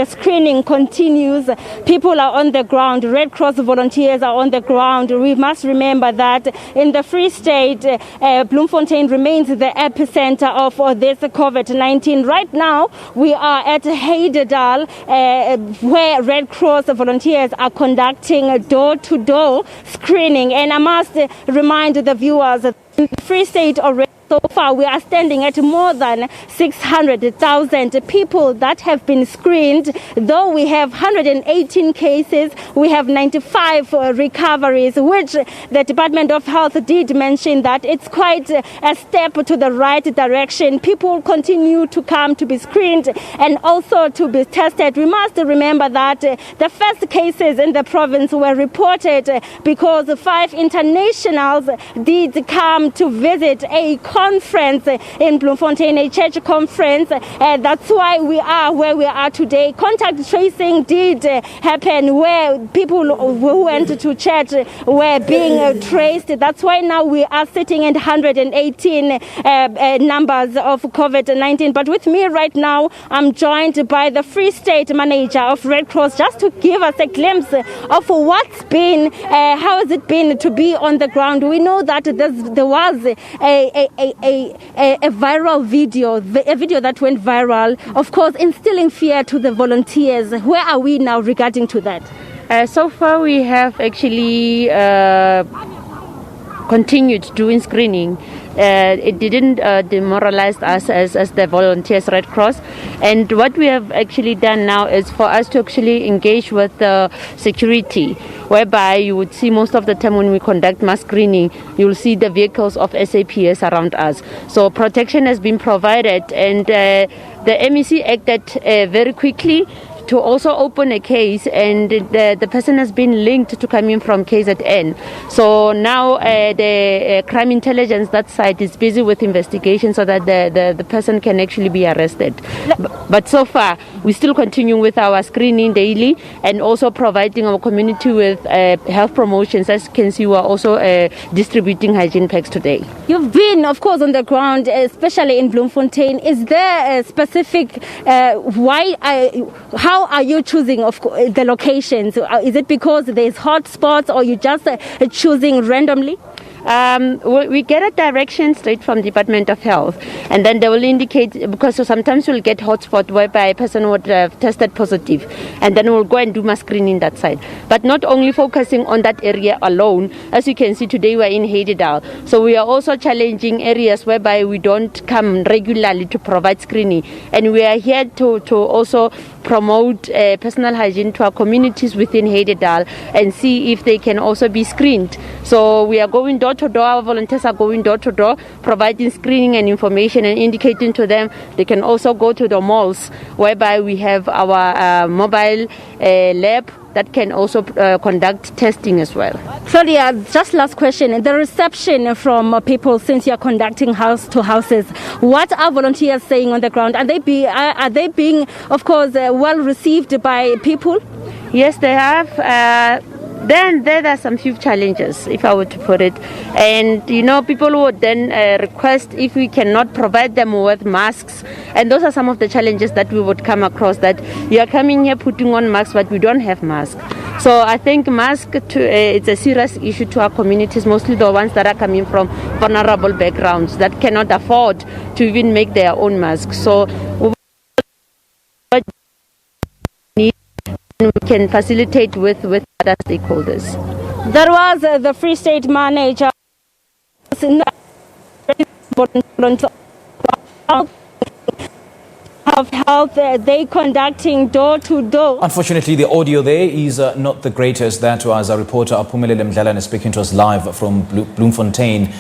The screening continues. People are on the ground. Red Cross volunteers are on the ground. We must remember that in the Free State, Bloemfontein remains the epicenter of this COVID-19. Right now, we are at Heidedal, where Red Cross volunteers are conducting door-to-door screening. And I must remind the viewers that in the Free State already, so far, we are standing at more than 600,000 people that have been screened. Though we have 118 cases, we have 95 recoveries, which the Department of Health did mention that it's quite a step to the right direction. People continue to come to be screened and also to be tested. We must remember that the first cases in the province were reported because 5 internationals did come to visit a conference in Bloemfontein, a church conference. That's why we are where we are today. Contact tracing did happen where people who went to church were being traced. That's why now we are sitting at 118 numbers of COVID-19. But with me right now, I'm joined by the Free State manager of Red Cross just to give us a glimpse of what's been, how has it been to be on the ground. We know that there was a viral video, a video that went viral, of course, instilling fear to the volunteers. Where are we now regarding to that? So far, we have actually continued doing screening. It didn't demoralize us as the volunteers, Red Cross. And what we have actually done now is for us to actually engage with the security, whereby you would see most of the time when we conduct mass screening, you'll see the vehicles of SABC around us. So protection has been provided, and the MEC acted very quickly to also open a case, and the person has been linked to coming from KZN. So now the crime intelligence, that side, is busy with investigation so that the person can actually be arrested. But so far, we still continue with our screening daily and also providing our community with health promotions. As you can see, we are also distributing hygiene packs today. You've been, of course, on the ground, especially in Bloemfontein. Is there a specific, how are you choosing the locations? Is it because there's hot spots, or you just choosing randomly? We get a direction straight from Department of Health, and then they will indicate, because sometimes we'll get hotspot whereby a person would have tested positive, and then we'll go and do mass screening that side. But not only focusing on that area alone. As you can see today, we're in Heidedal, so we are also challenging areas whereby we don't come regularly to provide screening, and we are here to also promote personal hygiene to our communities within Heidedal and see if they can also be screened. So we are going door to door. Our volunteers are going door to door, providing screening and information and indicating to them they can also go to the malls, whereby we have our mobile lab that can also conduct testing as well. Claudia, just last question. The reception from people since you're conducting house to houses, what are volunteers saying on the ground? Are they being, of course, well received by people? Yes, they have. Then there are some few challenges, if I were to put it. And, people would then request if we cannot provide them with masks. And those are some of the challenges that we would come across, that you are coming here putting on masks, but we don't have masks. So I think it's a serious issue to our communities, mostly the ones that are coming from vulnerable backgrounds that cannot afford to even make their own masks. So we can facilitate with other stakeholders. That was the Free State manager of health. They conducting door to door. Unfortunately, the audio there is not the greatest. That was our reporter Aphumelele Mdlalane speaking to us live from Bloemfontein.